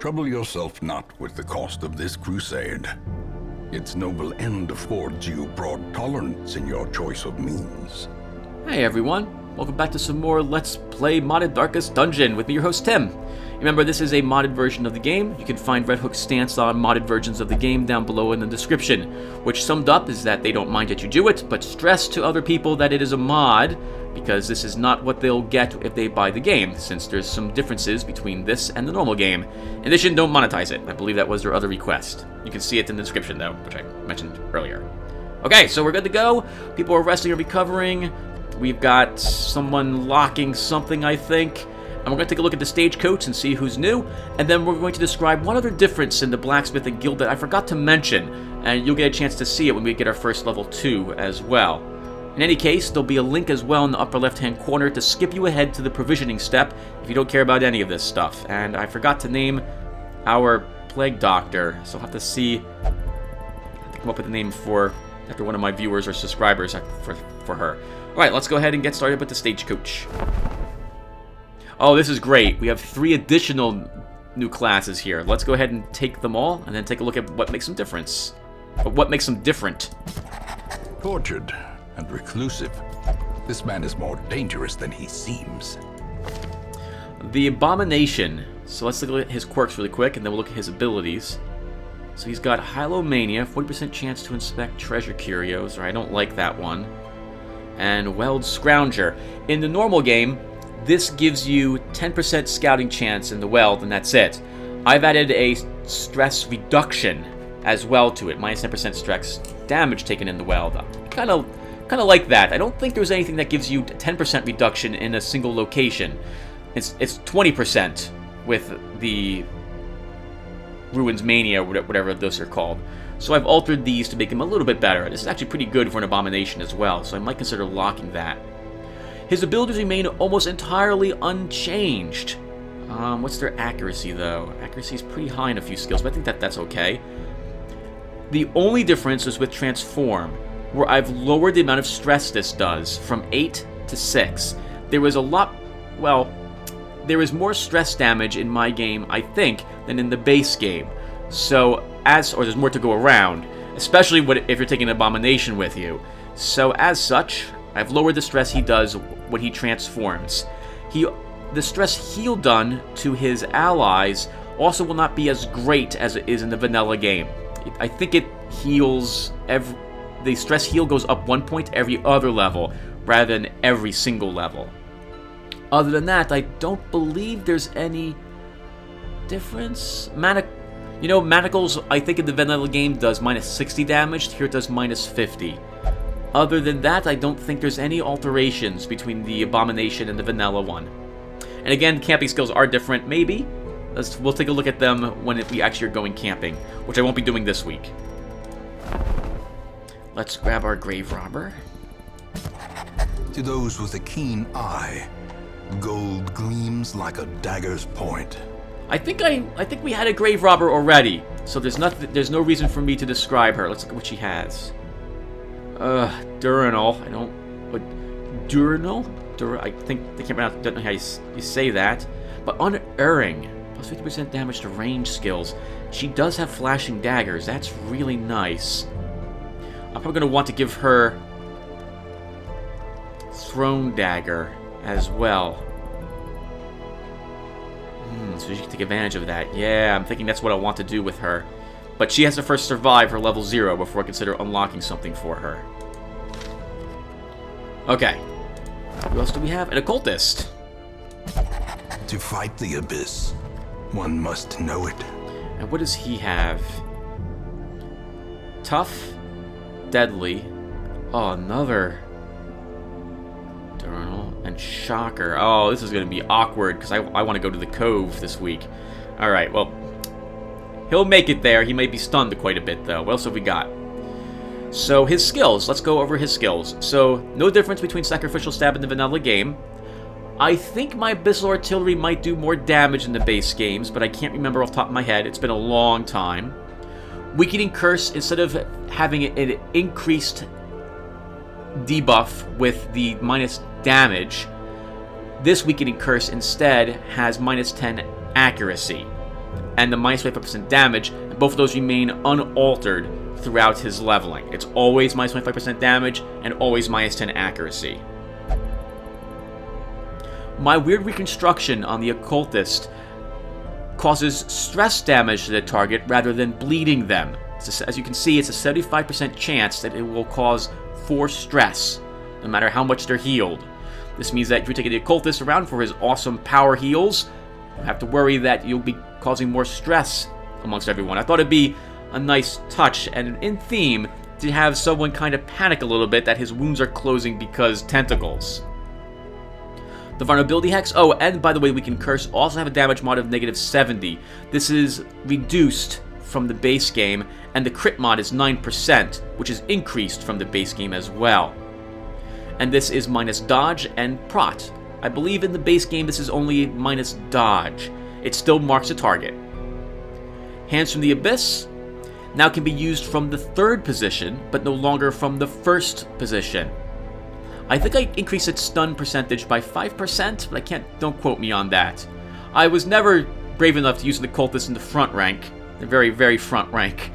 Trouble yourself not with the cost of this crusade. Its noble end affords you broad tolerance in your choice of means. Hey everyone, welcome back to some more Let's Play Modded Darkest Dungeon with me, your host Tim. Remember, this is a modded version of the game. You can find Red Hook's stance on modded versions of the game down below in the description, which summed up is that they don't mind that you do it, but stress to other people that it is a mod, because this is not what they'll get if they buy the game, since there's some differences between this and the normal game. In addition, don't monetize it. I believe that was their other request. You can see it in the description though, which I mentioned earlier. Okay, so we're good to go. People are resting and recovering. We've got someone locking something, I think. And we're going to take a look at the stagecoach and see who's new. And then we're going to describe one other difference in the Blacksmith and Guild that I forgot to mention. And you'll get a chance to see it when we get our first level 2 as well. In any case, there'll be a link as well in the upper left-hand corner to skip you ahead to the provisioning step if you don't care about any of this stuff. And I forgot to name our plague doctor, so I'll have to see. I have to come up with a name after one of my viewers or subscribers for her. Alright, let's go ahead and get started with the stagecoach. Oh, this is great. We have 3 additional new classes here. Let's go ahead and take them all, and then take a look at what makes them different. What makes them different. Tortured and reclusive, this man is more dangerous than he seems. The Abomination. So let's look at his quirks really quick, and then we'll look at his abilities. So he's got Hylomania, 40% chance to inspect treasure curios, or I don't like that one. And Weld Scrounger. In the normal game, this gives you 10% scouting chance in the Weld, and that's it. I've added a stress reduction as well to it, minus 10% stress damage taken in the Weld. Kind of like that. I don't think there's anything that gives you 10% reduction in a single location. It's 20% with the Ruins Mania, or whatever those are called. So I've altered these to make them a little bit better. This is actually pretty good for an Abomination as well, so I might consider locking that. His abilities remain almost entirely unchanged. What's their accuracy, though? Accuracy is pretty high in a few skills, but I think that's okay. The only difference is with Transform, where I've lowered the amount of stress this does from 8 to 6. There is more stress damage in my game, I think, than in the base game. So, or there's more to go around, especially if you're taking an Abomination with you. So, as such, I've lowered the stress he does when he transforms. The stress heal done to his allies also will not be as great as it is in the vanilla game. I think it heals the stress heal goes up 1 point every other level, rather than every single level. Other than that, I don't believe there's any difference. Manacles, I think in the vanilla game does minus 60 damage, here it does minus 50. Other than that, I don't think there's any alterations between the Abomination and the vanilla one. And again, camping skills are different, maybe. We'll take a look at them when we actually are going camping, which I won't be doing this week. Let's grab our Grave Robber. To those with a keen eye, gold gleams like a dagger's point. I think we had a Grave Robber already, so there's no reason for me to describe her. Let's look at what she has. Durinal. I think they can't pronounce. Don't know how you say that. But Unerring, plus 50% damage to range skills. She does have flashing daggers. That's really nice. I'm probably going to want to give her Throne Dagger as well. So she can take advantage of that. Yeah, I'm thinking that's what I want to do with her. But she has to first survive her level 0 before I consider unlocking something for her. Okay. Who else do we have? An Occultist. To fight the Abyss, one must know it. And what does he have? Tough. Deadly. Oh, another Eternal and Shocker. Oh, this is going to be awkward because I want to go to the Cove this week. Alright, well, he'll make it there. He may be stunned quite a bit, though. What else have we got? So, his skills. Let's go over his skills. So, no difference between Sacrificial Stab and the vanilla game. I think my Abyssal Artillery might do more damage in the base games, but I can't remember off the top of my head. It's been a long time. Weakening Curse, instead of having an increased debuff with the minus damage, this Weakening Curse instead has minus 10 accuracy. and the minus 25% damage, and both of those remain unaltered throughout his leveling. It's always minus 25% damage and always minus 10 accuracy. My weird reconstruction on the occultist causes stress damage to the target rather than bleeding them. As you can see, it's a 75% chance that it will cause 4 stress, no matter how much they're healed. This means that if you're taking the occultist around for his awesome power heals, you have to worry that you'll be causing more stress amongst everyone. I thought it'd be a nice touch and in theme to have someone kind of panic a little bit that his wounds are closing because tentacles. The vulnerability hex. Oh, and by the way, we can curse also have a damage mod of -70. This is reduced from the base game, and the crit mod is 9%, which is increased from the base game as well. And this is minus dodge and prot. I believe in the base game this is only minus dodge. It still marks a target. Hands from the Abyss now can be used from the 3rd position, but no longer from the 1st position. I think I increased its stun percentage by 5%, but don't quote me on that. I was never brave enough to use the cultist in the front rank, the very, very front rank.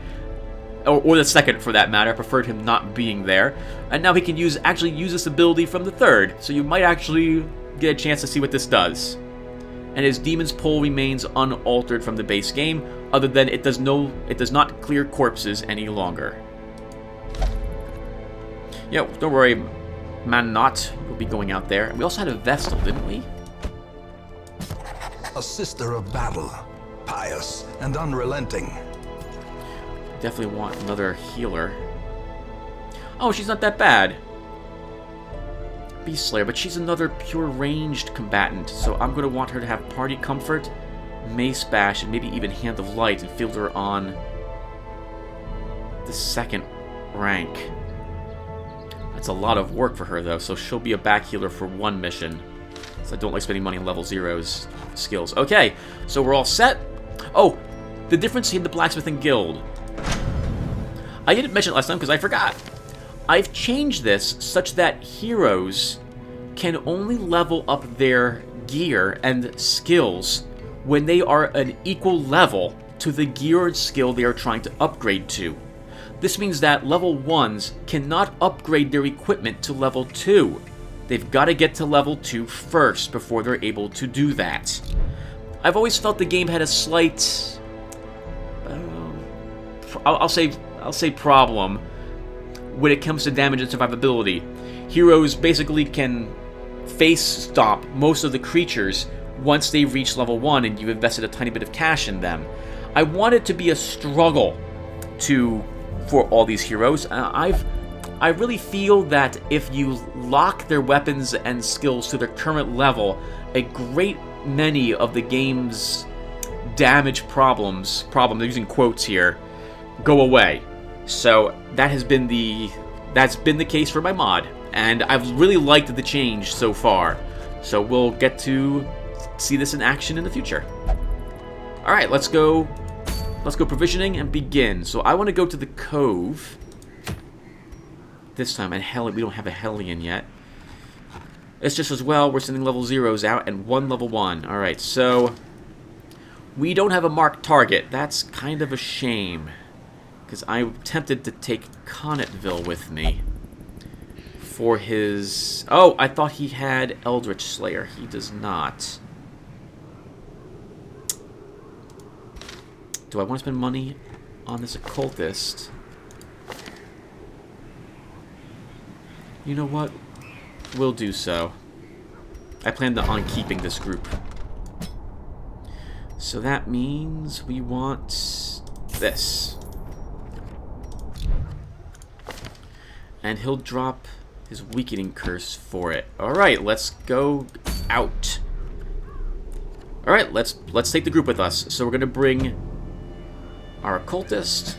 Or the 2nd for that matter. I preferred him not being there. And now he can actually use this ability from the 3rd, so you might actually get a chance to see what this does. And his Demon's Pull remains unaltered from the base game, other than it does not clear corpses any longer. Yeah, don't worry, Manot will be going out there. And we also had a Vestal, didn't we? A sister of battle, pious and unrelenting. Definitely want another healer. Oh, she's not that bad. Beast Slayer, but she's another pure ranged combatant, so I'm going to want her to have Party Comfort, Mace Bash, and maybe even Hand of Light, and field her on the 2nd rank. That's a lot of work for her, though, so she'll be a back healer for 1 mission. So I don't like spending money on level 0's skills. Okay, so we're all set. Oh, the difference in the Blacksmith and Guild. I didn't mention it last time because I forgot. I've changed this such that heroes can only level up their gear and skills when they are an equal level to the gear and skill they are trying to upgrade to. This means that level 1s cannot upgrade their equipment to level 2. They've got to get to level 2 first before they're able to do that. I've always felt the game had a slight... I'll say problem when it comes to damage and survivability. Heroes basically can face stomp most of the creatures once they reach level 1 and you've invested a tiny bit of cash in them. I want it to be a struggle for all these heroes. I really feel that if you lock their weapons and skills to their current level, a great many of the game's damage problems, using quotes here, go away. So that's been the case for my mod, and I've really liked the change so far. So we'll get to see this in action in the future. All right, let's go provisioning and begin. So I want to go to the Cove this time, and we don't have a Hellion yet. It's just as well we're sending level 0s out and 1 level 1. All right, so we don't have a marked target. That's kind of a shame, because I'm tempted to take Connetville with me for his... Oh, I thought he had Eldritch Slayer. He does not. Do I want to spend money on this occultist? You know what? We'll do so. I plan on keeping this group. So that means we want this. And he'll drop his weakening curse for it. Alright, let's go out. Alright, let's take the group with us. So we're gonna bring our occultist,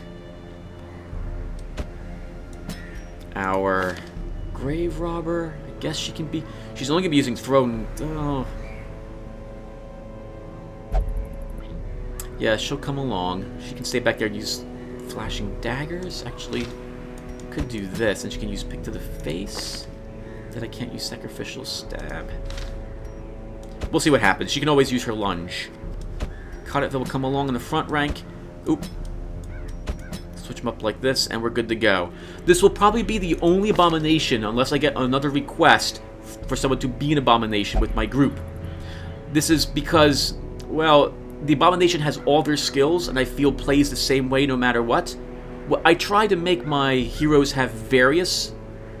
our grave robber. I guess she can be... She's only gonna be using thrown... Oh. Yeah, she'll come along. She can stay back there and use flashing daggers. Actually, could do this, and she can use pick to the face. That I can't use sacrificial stab. We'll see what happens. She can always use her lunge. Cut will come along in the front rank. Oop. Switch them up like this, and we're good to go. This will probably be the only abomination unless I get another request for someone to be an abomination with my group. This is because, well, the abomination has all their skills, and I feel plays the same way no matter what. Well, I try to make my heroes have various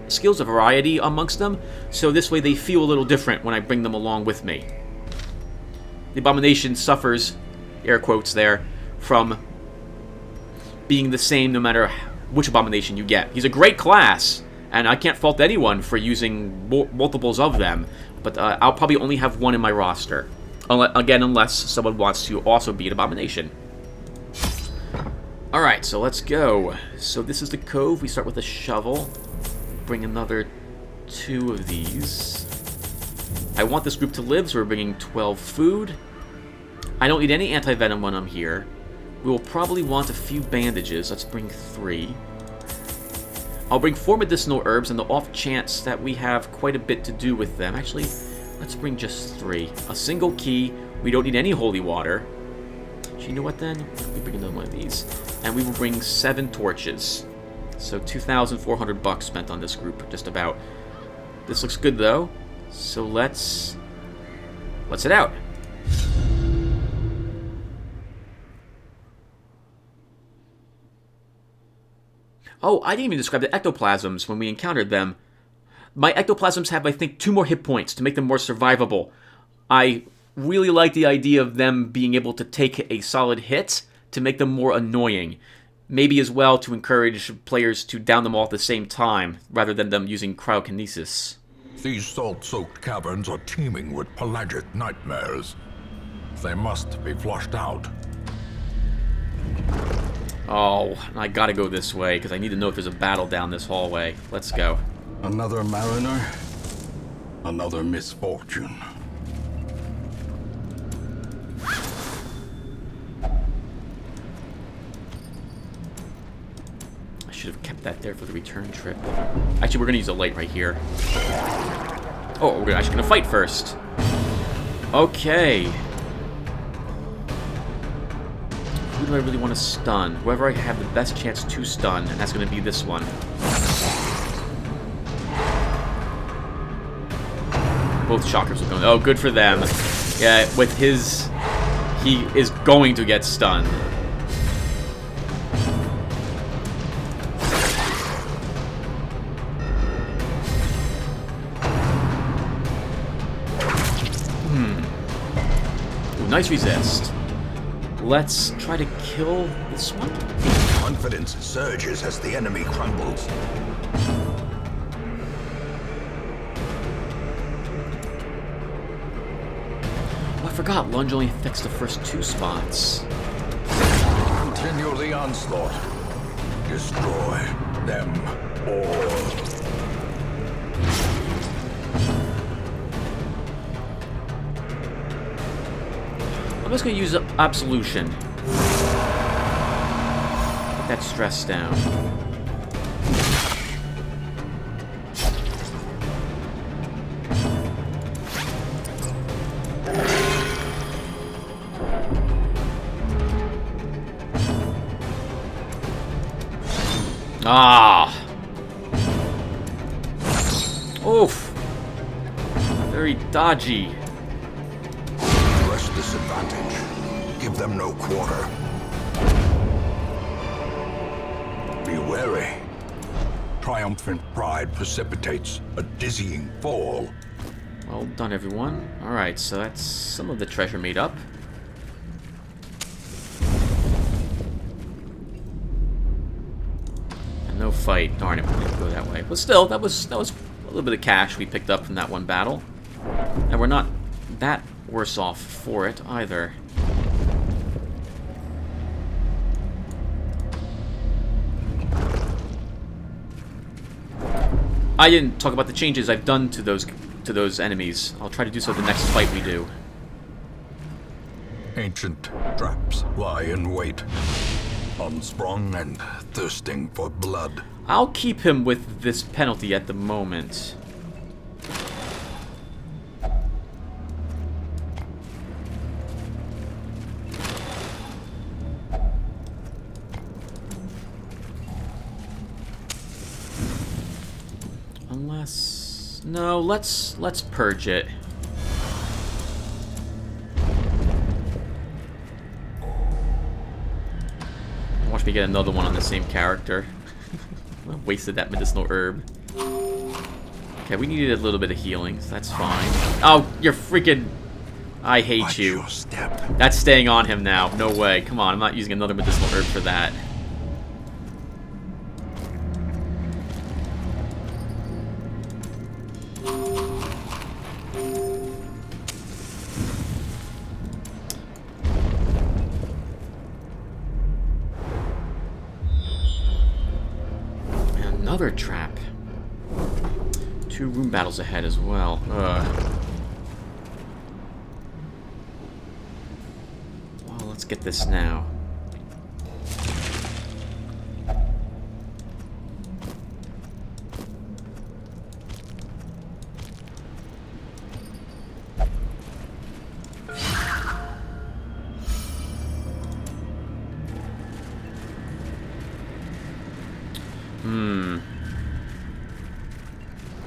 skills, a variety amongst them, so this way they feel a little different when I bring them along with me. The abomination suffers, air quotes there, from being the same no matter which abomination you get. He's a great class, and I can't fault anyone for using multiples of them, but I'll probably only have one in my roster. Again, unless someone wants to also be an abomination. Alright, so let's go. So this is the Cove. We start with a shovel. Bring another 2 of these. I want this group to live, so we're bringing 12 food. I don't need any anti-venom when I'm here. We will probably want a few bandages. Let's bring 3. I'll bring 4 medicinal herbs in the off chance that we have quite a bit to do with them. Actually, let's bring just 3. A single key. We don't need any holy water. So you know what then? We bring another one of these. And we will bring 7 torches. So 2,400 bucks spent on this group, just about. This looks good though. So let's head out. Oh, I didn't even describe the ectoplasms when we encountered them. My ectoplasms have, I think, 2 more hit points to make them more survivable. I really like the idea of them being able to take a solid hit to make them more annoying. Maybe as well to encourage players to down them all at the same time, rather than them using cryokinesis. These salt-soaked caverns are teeming with pelagic nightmares. They must be flushed out. Oh, I gotta go this way, because I need to know if there's a battle down this hallway. Let's go. Another mariner, another misfortune. I should have kept that there for the return trip. Actually, we're gonna use a light right here. Oh, we're actually gonna fight first. Okay. Who do I really want to stun? Whoever I have the best chance to stun, and that's gonna be this one. Both shockers are going. Oh, good for them. Yeah, with his, he is going to get stunned. Nice resist. Let's try to kill this one. Confidence surges as the enemy crumbles. Oh, I forgot. Lunge only affects the first 2 spots. Continue the onslaught. Destroy them all. I'm just going to use Absolution. Put that stress down. Ah! Oof! Very dodgy. Disadvantage. Give them no quarter. Be wary. Triumphant pride precipitates a dizzying fall. Well done, everyone. Alright, so that's some of the treasure made up. And no fight. Darn it, we didn't go that way. But still, that was a little bit of cash we picked up from that one battle. And we're not that worse off for it either. I didn't talk about the changes I've done to those enemies. I'll try to do so the next fight we do. Ancient traps lie in wait, unsprung and thirsting for blood. I'll keep him with this penalty at the moment. Unless... No, let's purge it. Watch me get another one on the same character. I wasted that medicinal herb. Okay, we needed a little bit of healing, so that's fine. Oh, you're freaking... I hate Watch you. your step. That's staying on him now. No way. Come on, I'm not using another medicinal herb for that. Another trap. 2 room battles ahead as well. Well, let's get this now.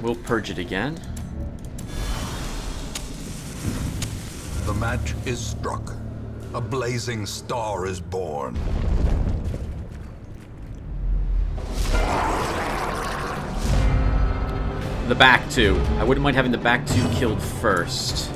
We'll purge it again. The match is struck. A blazing star is born. The back 2. I wouldn't mind having the back 2 killed first.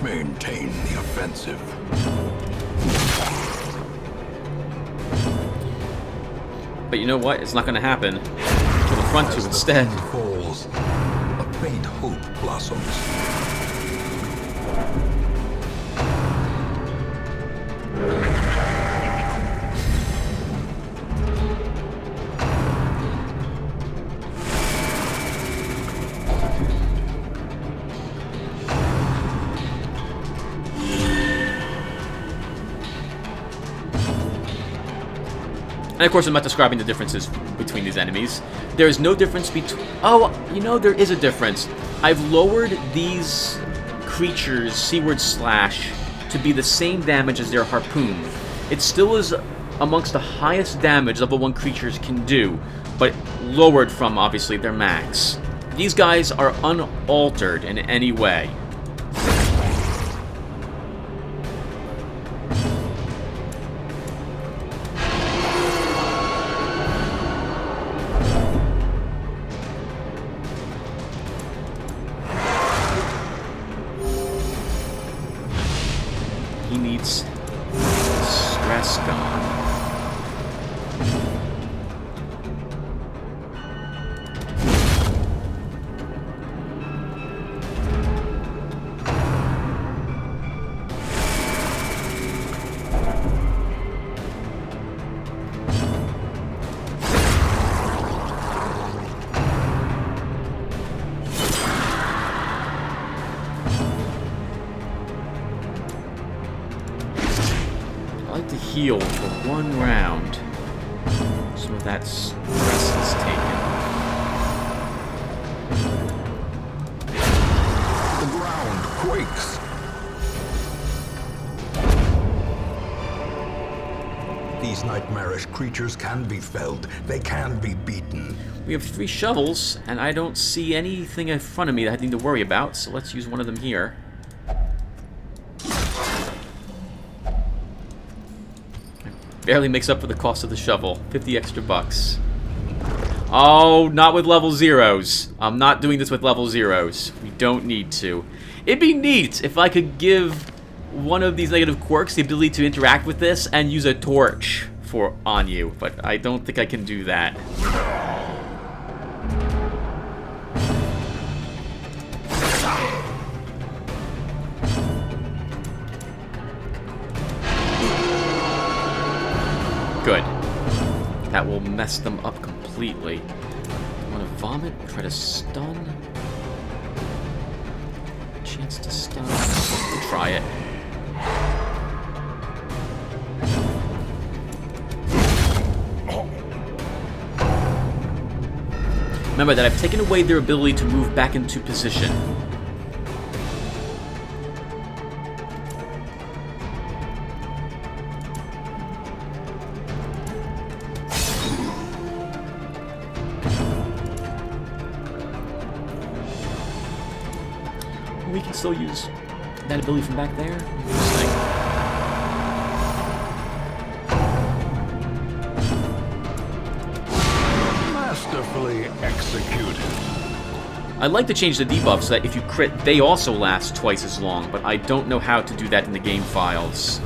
Maintain the offensive. But you know what? It's not going to happen. Kill the front 2 instead. As the falls, a faint hope blossoms. And of course, I'm not describing the differences between these enemies. There is no difference between... Oh, you know, there is a difference. I've lowered these creatures' seaward slash to be the same damage as their harpoon. It still is amongst the highest damage level 1 creatures can do, but lowered from, obviously, their max. These guys are unaltered in any way. He needs stress gone. I like to heal for 1 round, so that stress is taken. The ground quakes. These nightmarish creatures can be felled. They can be beaten. We have 3 shovels, and I don't see anything in front of me that I need to worry about, so let's use one of them here. Barely makes up for the cost of the shovel. 50 extra bucks. Oh, not with level 0s. I'm not doing this with level 0s. We don't need to. It'd be neat if I could give one of these negative quirks the ability to interact with this and use a torch on you, but I don't think I can do that. Good. That will mess them up completely. I want to vomit, try to stun. Chance to stun. We'll try it. Remember that I've taken away their ability to move back into position. we can still use that ability from back there. Interesting. Masterfully executed. I'd like to change the debuff so that if you crit, they also last twice as long, but I don't know how to do that in the game files.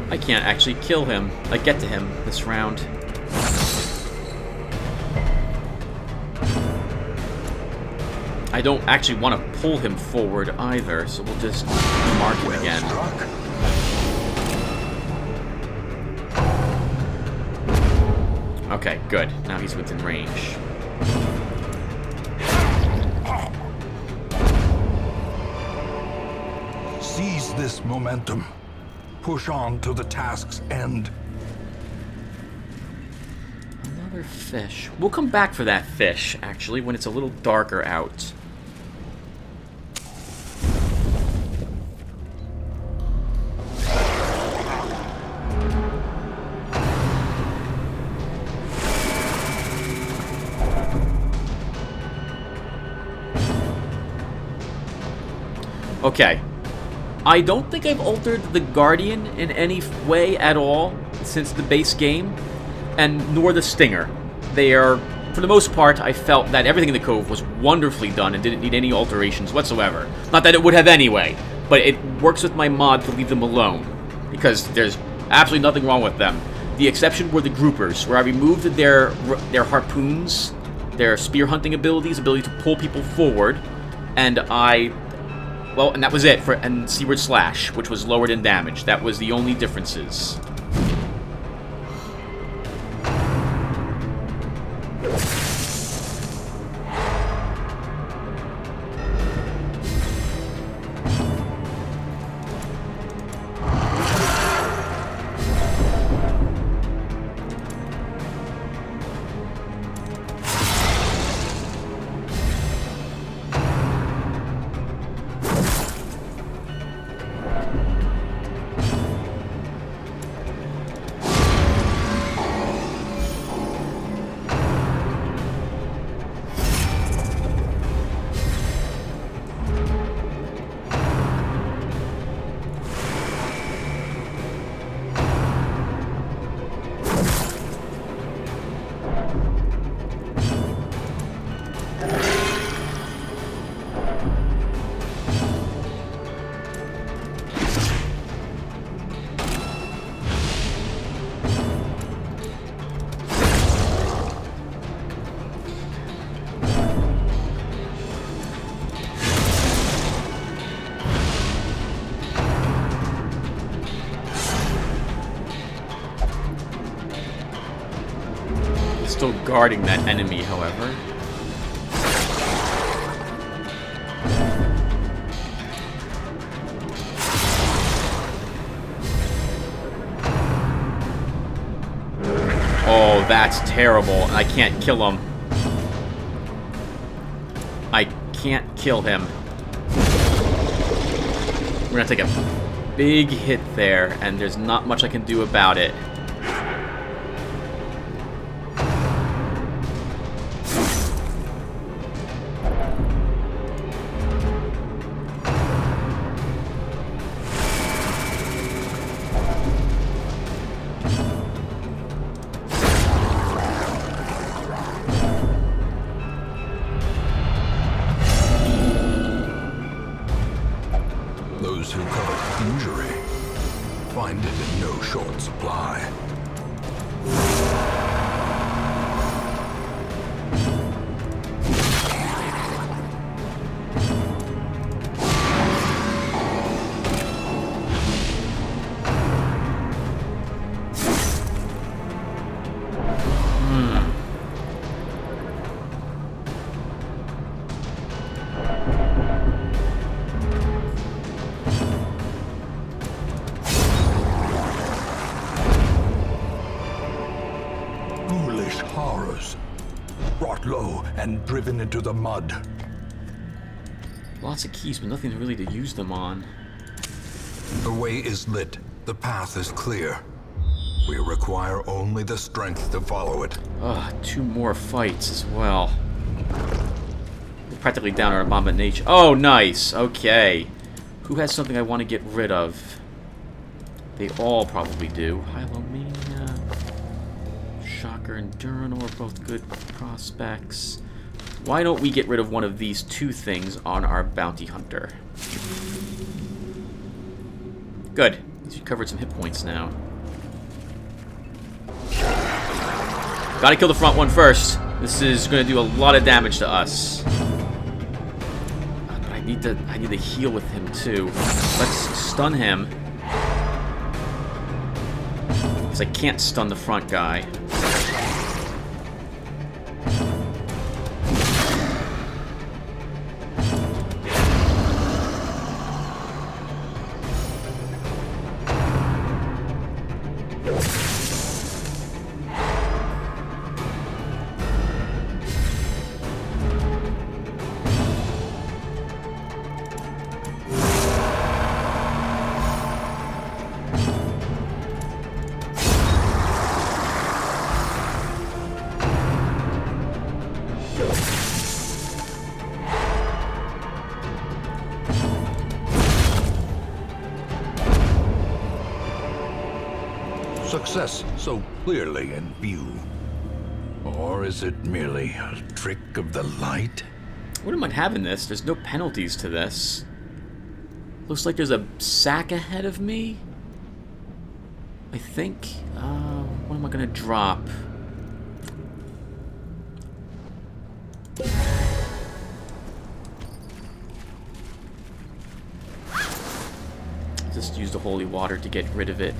I can't actually kill him, get to him this round. I don't actually want to pull him forward either, so we'll just mark him again. Okay, good. Now he's within range. Seize this momentum. Push on to the task's end. Another fish. We'll come back for that fish, actually, when it's a little darker out. Okay. I don't think I've altered the Guardian in any way at all since the base game, and nor the Stinger. They are, for the most part, I felt that everything in the Cove was wonderfully done and didn't need any alterations whatsoever. Not that it would have anyway, but it works with my mod to leave them alone, because there's absolutely nothing wrong with them. The exception were the groupers, where I removed their harpoons, their spear hunting abilities, ability to pull people forward, and and that was it, and Seaward Slash, which was lowered in damage. That was the only differences. Still guarding that enemy, however. Oh, that's terrible. And I can't kill him. I can't kill him. We're gonna take a big hit there, and there's not much I can do about it. Those who covet injury find it in no short supply. low and driven into the mud. Lots of keys, but nothing really to use them on. The way is lit. The path is clear. We require only the strength to follow it. Ugh, 2 more fights as well. We're practically down our abomination. Oh, nice. Okay. Who has something I want to get rid of? They all probably do. Hylomania, Shocker, and Duranor are both good prospects. Why don't we get rid of one of these 2 things on our bounty hunter? Good. He's recovered some hit points now. Gotta kill the front one first. This is gonna do a lot of damage to us. But I need to heal with him too. Let's stun him. Because I can't stun the front guy. Success so clearly in view. Or is it merely a trick of the light? Wouldn't mind having this. There's no penalties to this. Looks like there's a sack ahead of me. I think. What am I gonna drop? Just use the holy water to get rid of it.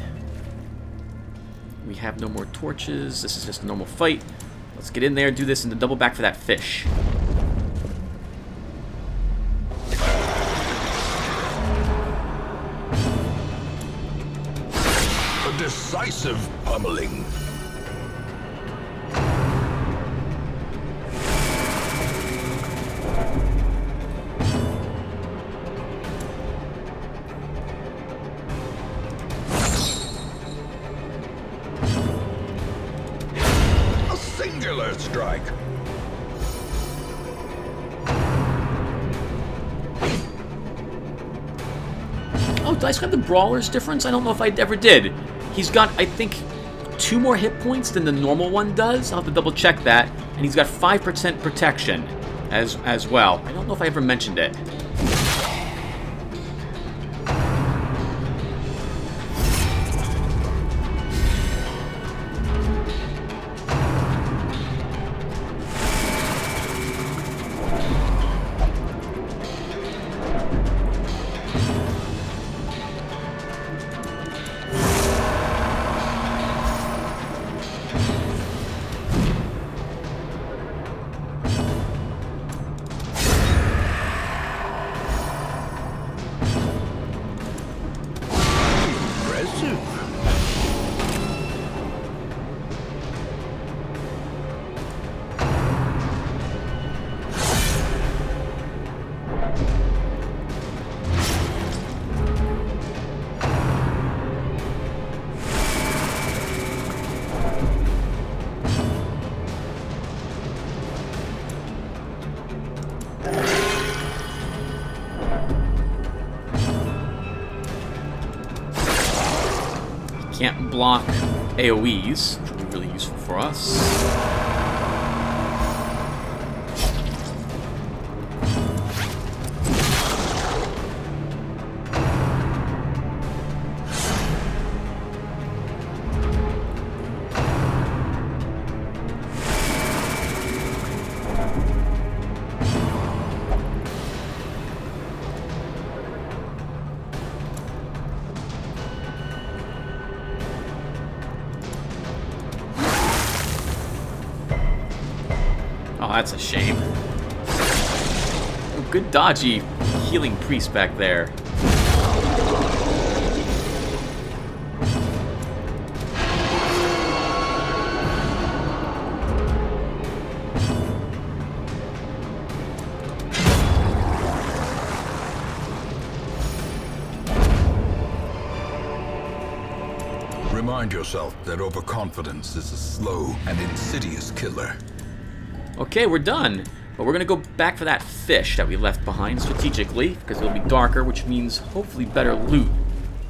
We have no more torches. This is just a normal fight. Let's get in there and do this and then double back for that fish. A decisive pummeling. Singular strike. Oh, did I describe the Brawler's difference? I don't know if I ever did. He's got, I think, 2 more hit points than the normal one does. I'll have to double check that. And he's got 5% protection as well. I don't know if I ever mentioned it. Can't block AoEs, which will be really useful for us. Oh, that's a shame. Oh, good dodgy healing priest back there. Remind yourself that overconfidence is a slow and insidious killer. Okay, we're done. But we're going to go back for that fish that we left behind strategically, because it'll be darker, which means hopefully better loot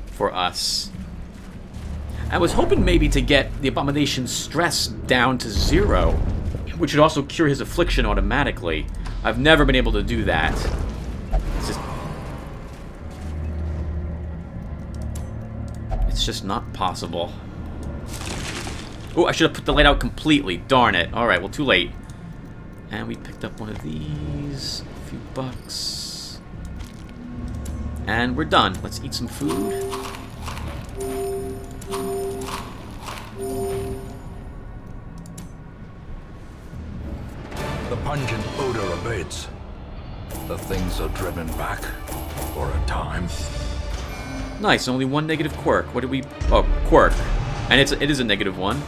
for us. I was hoping maybe to get the Abomination's stress down to 0, which would also cure his affliction automatically. I've never been able to do that. It's just not possible. Oh, I should have put the light out completely. Darn it. Alright, well, too late. And we picked up one of these. A few bucks. And we're done. Let's eat some food. The pungent odor abates. The things are driven back for a time. Nice, only one negative quirk. What did we... Oh, quirk. And it is a -1.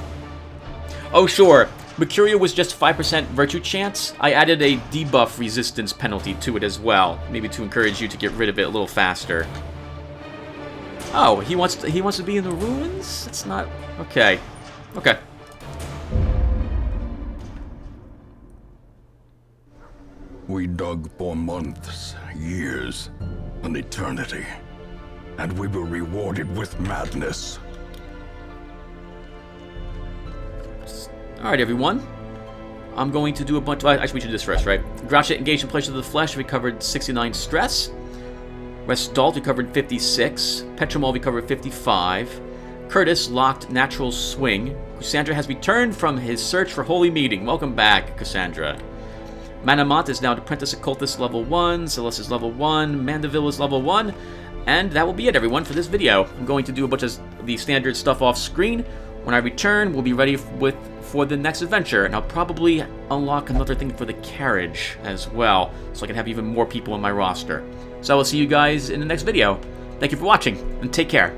Oh, sure. Mercurio was just 5% virtue chance. I added a debuff resistance penalty to it as well. Maybe to encourage you to get rid of it a little faster. Oh, he wants to be in the ruins? That's not... Okay. Okay. We dug for months, years, an eternity. And we were rewarded with madness. Alright, everyone. I'm going to do a bunch of... Actually, we should do this first, right? Grouchet engaged in Pleasure of the Flesh, recovered 69 stress. Restalt recovered 56. Petramol recovered 55. Curtis locked Natural Swing. Cassandra has returned from his search for Holy Meeting. Welcome back, Cassandra. Manamont is now Apprentice Occultist level 1. Celeste is level 1. Mandeville is level 1. And that will be it, everyone, for this video. I'm going to do a bunch of the standard stuff off screen. When I return, we'll be ready for the next adventure, and I'll probably unlock another thing for the carriage as well, so I can have even more people in my roster. So I will see you guys in the next video. Thank you for watching, and take care.